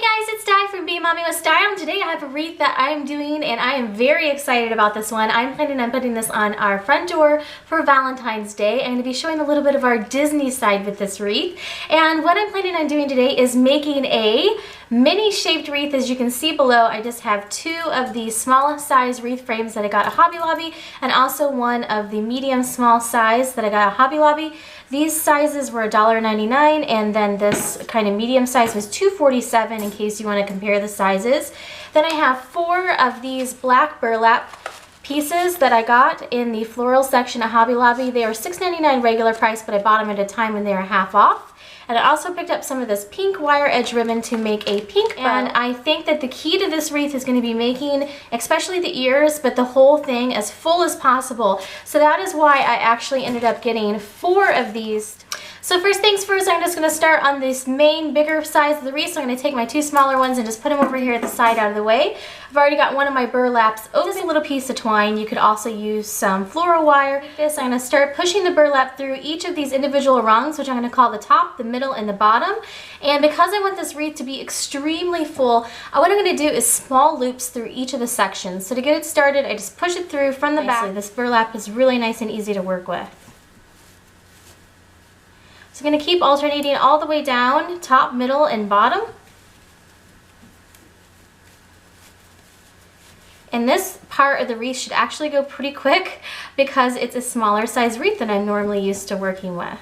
guys, it's Di from BeingMommywithStyle. Today I have a wreath that I'm doing and I am very excited about this one. I'm planning on putting this on our front door for Valentine's Day. I'm going to be showing a little bit of our Disney side with this wreath. And what I'm planning on doing today is making a mini shaped wreath. As you can see below, I just have two of the small size wreath frames that I got at Hobby Lobby and also one of the medium small size that I got at Hobby Lobby. These sizes were $1.99 and then this kind of medium size was $2.47 in case you want to compare the sizes. Then I have four of these black burlap pieces that I got in the floral section at Hobby Lobby. They are $6.99 regular price, but I bought them at a time when they were half off. And I also picked up some of this pink wire edge ribbon to make a pink bow. And I think that the key to this wreath is going to be making, especially the ears, but the whole thing as full as possible. So that is why I actually ended up getting four of these. So first things first, I'm just going to start on this main bigger size of the wreath. So I'm going to take my two smaller ones and just put them over here at the side out of the way. I've already got one of my burlaps. Oh, just a little piece of twine. You could also use some floral wire. I'm going to start pushing the burlap through each of these individual rungs, which I'm going to call the top, the middle, and the bottom. And because I want this wreath to be extremely full, what I'm going to do is small loops through each of the sections. So to get it started, I just push it through from the back. This burlap is really nice and easy to work with. So I'm going to keep alternating all the way down, top, middle, and bottom. And this part of the wreath should actually go pretty quick because it's a smaller size wreath than I'm normally used to working with.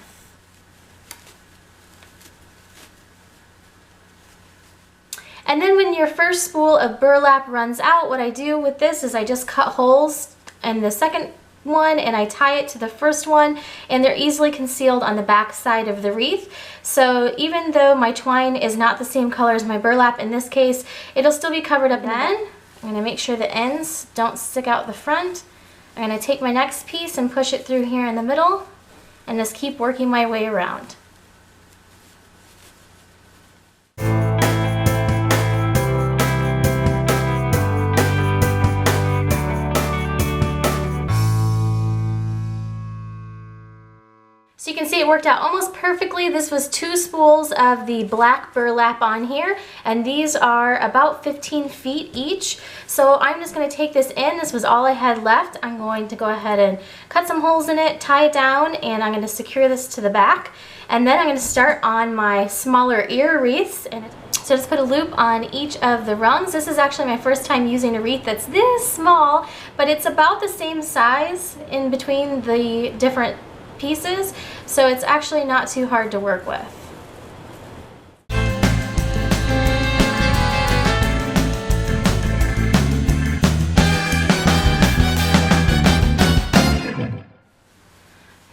And then when your first spool of burlap runs out, what I do with this is I just cut holes in the second one and I tie it to the first one, and they're easily concealed on the back side of the wreath. So even though my twine is not the same color as my burlap in this case, it'll still be covered up. Then I'm going to make sure the ends don't stick out the front. I'm going to take my next piece and push it through here in the middle and just keep working my way around. So you can see it worked out almost perfectly. This was two spools of the black burlap on here, and these are about 15 feet each. So I'm just going to take this in. This was all I had left. I'm going to go ahead and cut some holes in it, tie it down, and I'm going to secure this to the back. And then I'm going to start on my smaller ear wreaths. So just put a loop on each of the rungs. This is actually my first time using a wreath that's this small, but it's about the same size in between the different pieces, so it's actually not too hard to work with.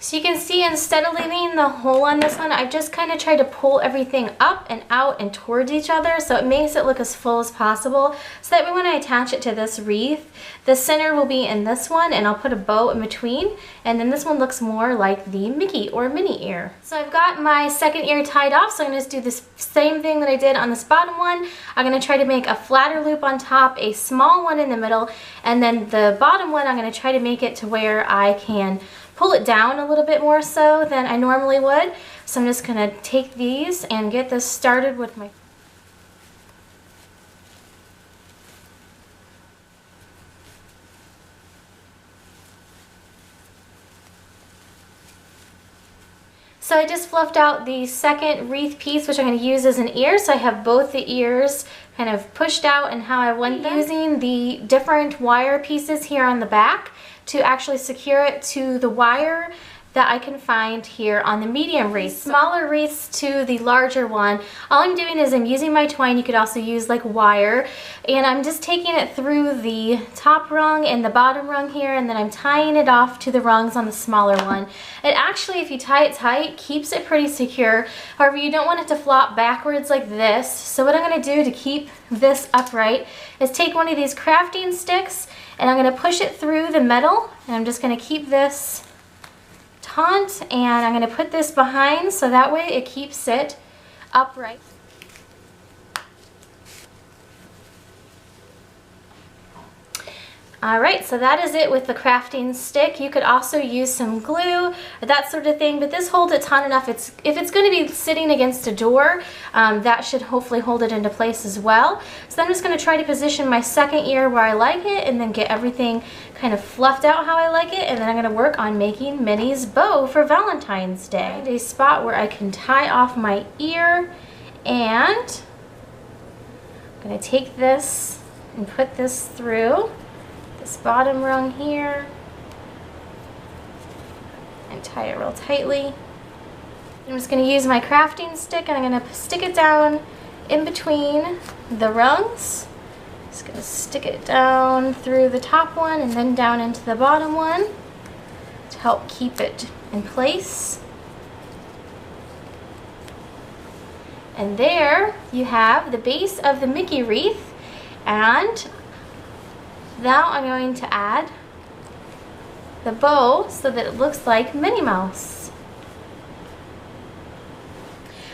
So you can see, instead of leaving the hole on this one, I've just kind of tried to pull everything up and out and towards each other, so it makes it look as full as possible, so that when I attach it to this wreath, the center will be in this one, and I'll put a bow in between, and then this one looks more like the Mickey or Minnie ear. So I've got my second ear tied off, so I'm going to do this same thing that I did on this bottom one. I'm going to try to make a flatter loop on top, a small one in the middle, and then the bottom one I'm going to try to make it to where I can pull it down a little bit more so than I normally would. So I'm just going to take these and get this started with my... So I just fluffed out the second wreath piece, which I'm going to use as an ear. So I have both the ears kind of pushed out and how I want them. Using the different wire pieces here on the back to actually secure it to the wire that I can find here on the medium wreath. Smaller wreaths to the larger one, all I'm doing is I'm using my twine. You could also use like wire, and I'm just taking it through the top rung and the bottom rung here, and then I'm tying it off to the rungs on the smaller one. It actually, if you tie it tight, keeps it pretty secure. However, you don't want it to flop backwards like this. So what I'm going to do to keep this upright is take one of these crafting sticks and I'm going to push it through the metal, and I'm just going to keep this taut, and I'm going to put this behind so that way it keeps it upright. Alright, so that is it with the crafting stick. You could also use some glue or that sort of thing, but this holds it taut enough. If it's going to be sitting against a door, that should hopefully hold it into place as well. So I'm just going to try to position my second ear where I like it and then get everything kind of fluffed out how I like it, and then I'm going to work on making Minnie's bow for Valentine's Day. Find a spot where I can tie off my ear, and I'm going to take this and put this through this bottom rung here and tie it real tightly. I'm just going to use my crafting stick and I'm going to stick it down in between the rungs. Just going to stick it down through the top one and then down into the bottom one to help keep it in place. And there you have the base of the Mickey wreath, and now I'm going to add the bow so that it looks like Minnie Mouse.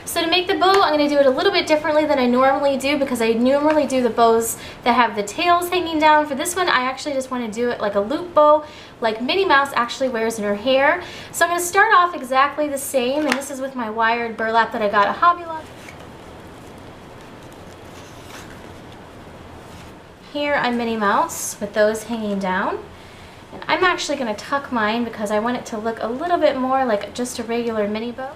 So to make the bow, I'm going to do it a little bit differently than I normally do, because I normally do the bows that have the tails hanging down. For this one, I actually just want to do it like a loop bow, like Minnie Mouse actually wears in her hair. So I'm going to start off exactly the same, and this is with my wired burlap that I got at Hobby Lobby. Here I'm Minnie Mouse with those hanging down, and I'm actually going to tuck mine because I want it to look a little bit more like just a regular mini bow.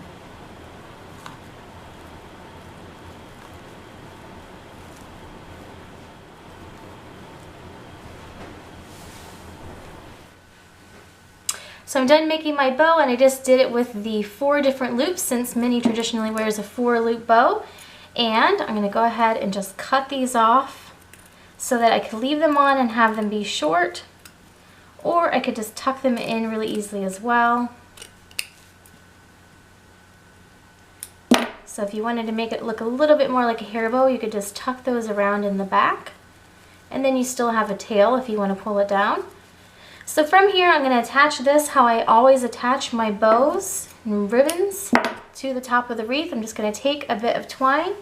So I'm done making my bow, and I just did it with the 4 different loops since Minnie traditionally wears a 4-loop bow. And I'm going to go ahead and just cut these off so that I could leave them on and have them be short, or I could just tuck them in really easily as well. So if you wanted to make it look a little bit more like a hair bow, you could just tuck those around in the back, and then you still have a tail if you want to pull it down. So from here I'm going to attach this how I always attach my bows and ribbons to the top of the wreath. I'm just going to take a bit of twine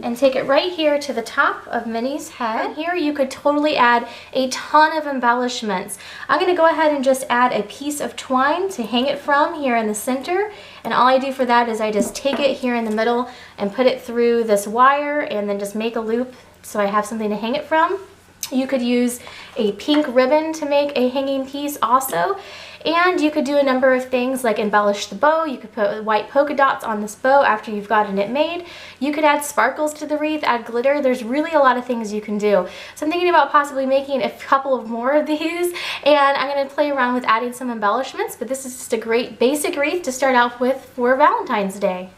and take it right here to the top of Minnie's head. And here you could totally add a ton of embellishments. I'm going to go ahead and just add a piece of twine to hang it from here in the center, and all I do for that is I just take it here in the middle and put it through this wire and then just make a loop so I have something to hang it from. You could use a pink ribbon to make a hanging piece also, and you could do a number of things like embellish the bow. You could put white polka dots on this bow after you've gotten it made. You could add sparkles to the wreath, add glitter. There's really a lot of things you can do. So I'm thinking about possibly making a couple of more of these, and I'm going to play around with adding some embellishments, but this is just a great basic wreath to start out with for Valentine's Day.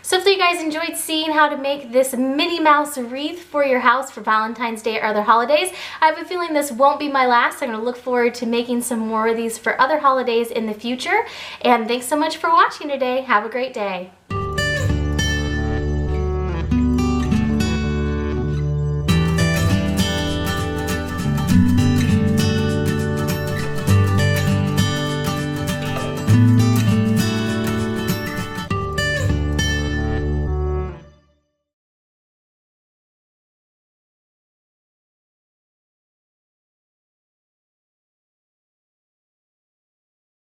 So hopefully you guys enjoyed seeing how to make this Minnie Mouse wreath for your house for Valentine's Day or other holidays. I have a feeling this won't be my last. I'm going to look forward to making some more of these for other holidays in the future. And thanks so much for watching today. Have a great day.